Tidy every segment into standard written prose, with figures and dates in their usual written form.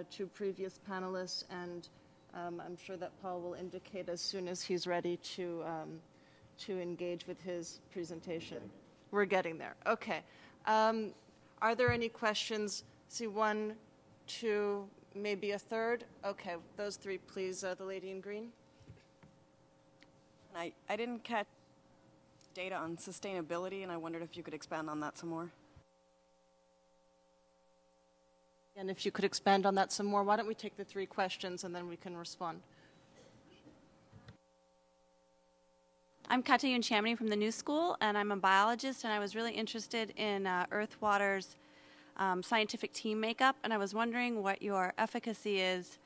two previous panelists, and I'm sure that Paul will indicate as soon as he's ready to engage with his presentation. We're getting there. Okay. Are there any questions? See, one, two, maybe a third? Okay, those three, please. The lady in green. I didn't catch data on sustainability, and I wondered if you could expand on that some more. And if you could expand on that some more, why don't we take the three questions and then we can respond. I'm Katayun Chamini from the New School, and I'm a biologist, and I was really interested in Earth Water's scientific team makeup, and I was wondering what your efficacy is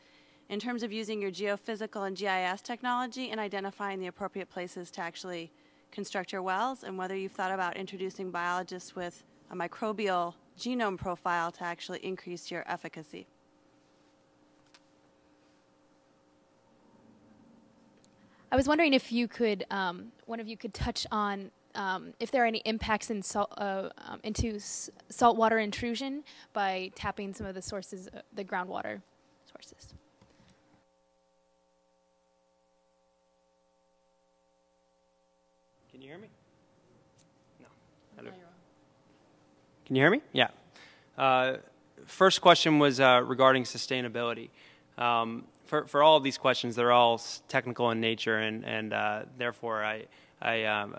in terms of using your geophysical and GIS technology and identifying the appropriate places to actually construct your wells, and whether you've thought about introducing biologists with a microbial genome profile to actually increase your efficacy. I was wondering if you could, one of you could touch on if there are any impacts in into saltwater intrusion by tapping some of the sources, the groundwater sources. Can you hear me? No. Can you hear me? Yeah. First question was regarding sustainability. For all of these questions, they're all technical in nature, and therefore I'm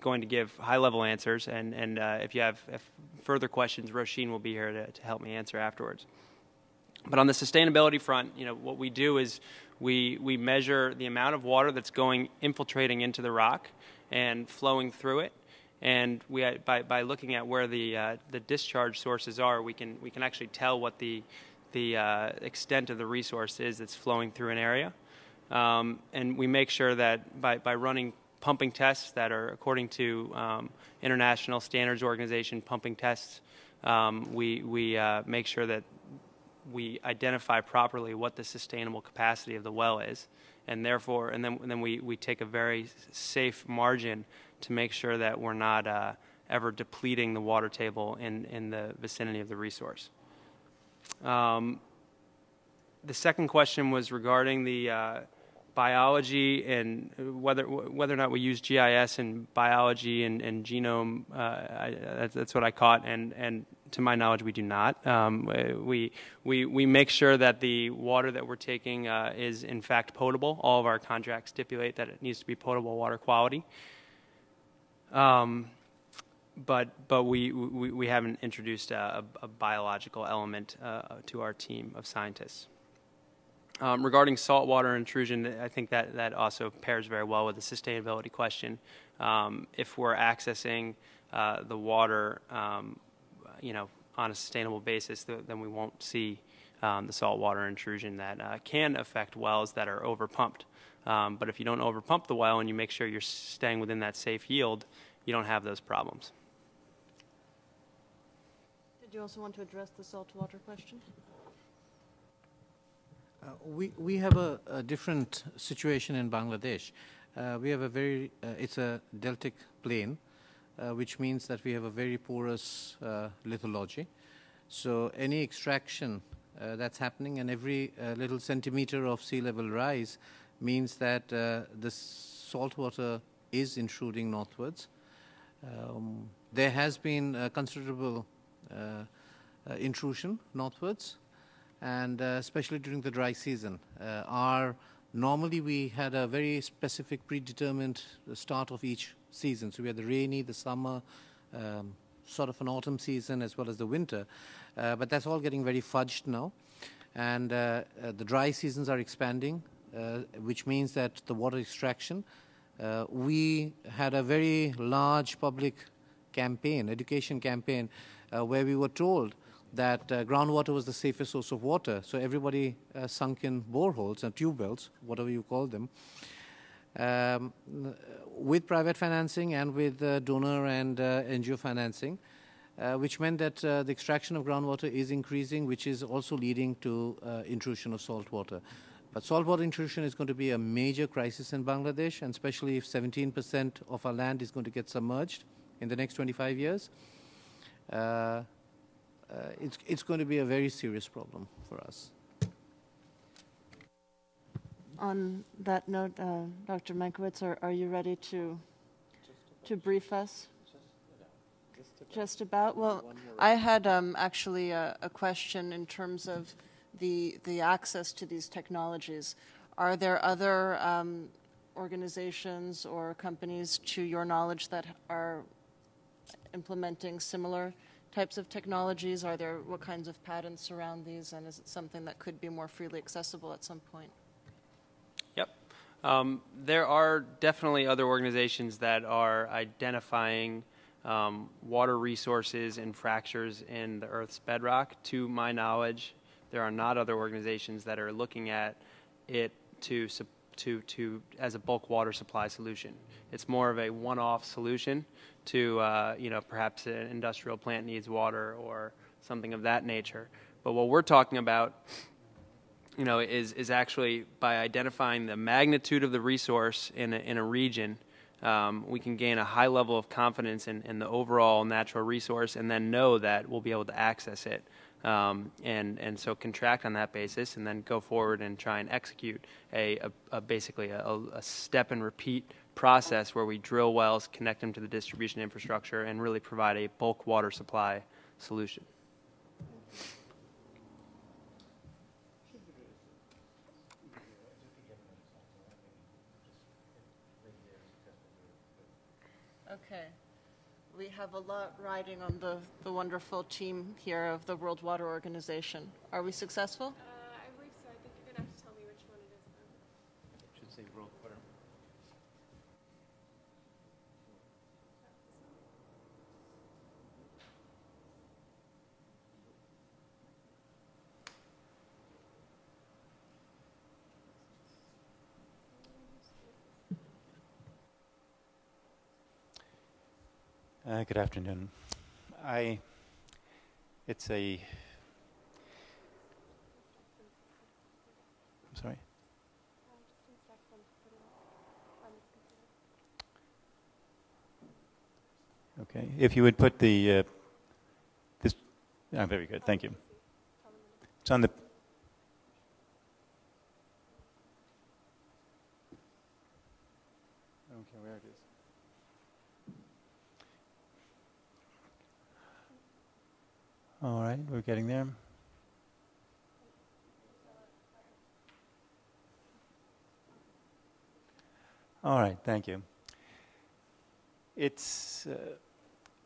going to give high-level answers, and if you have further questions, Roisin will be here to help me answer afterwards. But on the sustainability front, what we do is we measure the amount of water that's infiltrating into the rock and flowing through it, and by looking at where the discharge sources are, we can actually tell what the extent of the resource is that's flowing through an area, and we make sure that by running pumping tests that are according to International Standards Organization pumping tests, we make sure that we identify properly what the sustainable capacity of the well is, and then we take a very safe margin to make sure that we're not ever depleting the water table in the vicinity of the resource. The second question was regarding the biology and whether or not we use GIS in biology and genome. That's what I caught, and to my knowledge, we do not. We make sure that the water that we're taking is in fact potable. All of our contracts stipulate that it needs to be potable water quality. But we haven't introduced a biological element to our team of scientists. Regarding saltwater intrusion, I think that also pairs very well with the sustainability question. If we're accessing the water, on a sustainable basis, then we won't see the saltwater intrusion that can affect wells that are overpumped. But if you don't overpump the well and you make sure you're staying within that safe yield, you don't have those problems. Did you also want to address the saltwater question? We have a different situation in Bangladesh. We have it's a deltic plain, which means that we have a very porous lithology. So any extraction that's happening, and every little centimeter of sea level rise means that the saltwater is intruding northwards. There has been considerable intrusion northwards, and especially during the dry season. Normally we had a very specific predetermined start of each season. So we had the rainy, the summer, sort of an autumn season, as well as the winter. But that's all getting very fudged now. And the dry seasons are expanding, which means that the water extraction, we had a very large public campaign, education campaign, where we were told that groundwater was the safest source of water. So everybody sunk in boreholes and tube wells, whatever you call them, with private financing and with donor and NGO financing, which meant that the extraction of groundwater is increasing, which is also leading to intrusion of saltwater. But saltwater intrusion is going to be a major crisis in Bangladesh, and especially if 17% of our land is going to get submerged in the next 25 years. it's going to be a very serious problem for us. On that note, Dr. Mankiewicz, are you ready to brief us? Just about? Well, I had actually a question in terms of the access to these technologies. Are there other organizations or companies, to your knowledge, that are implementing similar types of technologies? What kinds of patents surround these, and is it something that could be more freely accessible at some point? Yep. There are definitely other organizations that are identifying water resources and fractures in the Earth's bedrock. To my knowledge, there are not other organizations that are looking at it as a bulk water supply solution. It's more of a one-off solution to, perhaps an industrial plant needs water or something of that nature. But what we're talking about, is actually by identifying the magnitude of the resource in a region, we can gain a high level of confidence in the overall natural resource, and then know that we'll be able to access it. And so contract on that basis, and then go forward and try and execute basically a step and repeat process where we drill wells, connect them to the distribution infrastructure, and really provide a bulk water supply solution. Okay. We have a lot riding on the wonderful team here of the World Water Organization. Are we successful? I believe so. I think you're going to have to tell me which one it is, though. It should say World Water. Good afternoon. I'm sorry. Okay, if you would put the this. Oh, very good. Thank you. It's on the. I don't care where it is. All right, we're getting there. All right, thank you. It's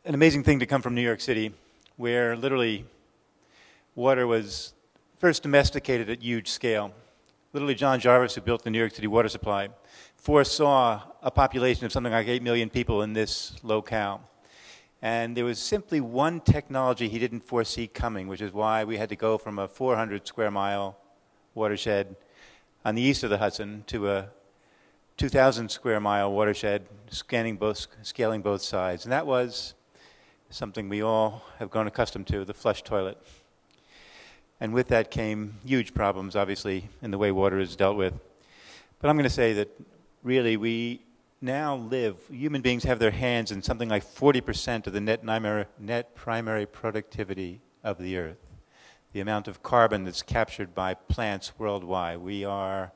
an amazing thing to come from New York City, where literally water was first domesticated at huge scale. Literally, John Jarvis, who built the New York City water supply, foresaw a population of something like 8 million people in this locale. And there was simply one technology he didn't foresee coming, which is why we had to go from a 400 square mile watershed on the east of the Hudson to a 2,000 square mile watershed scaling both sides. And that was something we all have grown accustomed to, the flush toilet. And with that came huge problems, obviously, in the way water is dealt with. But I'm going to say that really human beings have their hands in something like 40% of the net primary productivity of the earth. The amount of carbon that's captured by plants worldwide. We are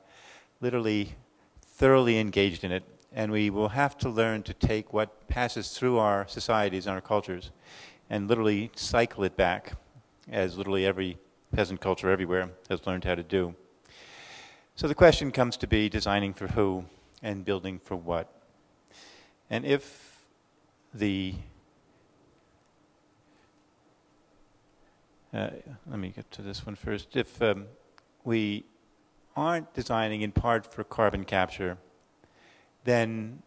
literally thoroughly engaged in it, and we will have to learn to take what passes through our societies and our cultures and literally cycle it back, as literally every peasant culture everywhere has learned how to do. So the question comes to be designing for who and building for what. And if let me get to this one first. If we aren't designing in part for carbon capture, then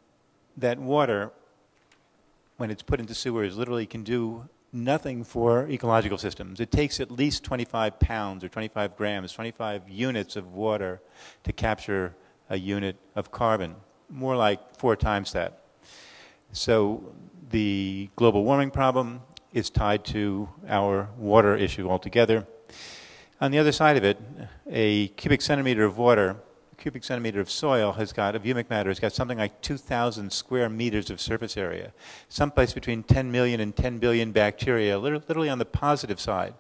that water, when it's put into sewers, literally can do nothing for ecological systems. It takes at least 25 pounds or 25 grams, 25 units of water to capture a unit of carbon, more like 4 times that. So the global warming problem is tied to our water issue altogether. On the other side of it, a cubic centimeter of water, cubic centimeter of soil has got, of humic matter, has got something like 2,000 square meters of surface area. Someplace between 10 million and 10 billion bacteria, literally on the positive side.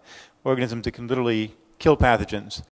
Organisms that can literally kill pathogens.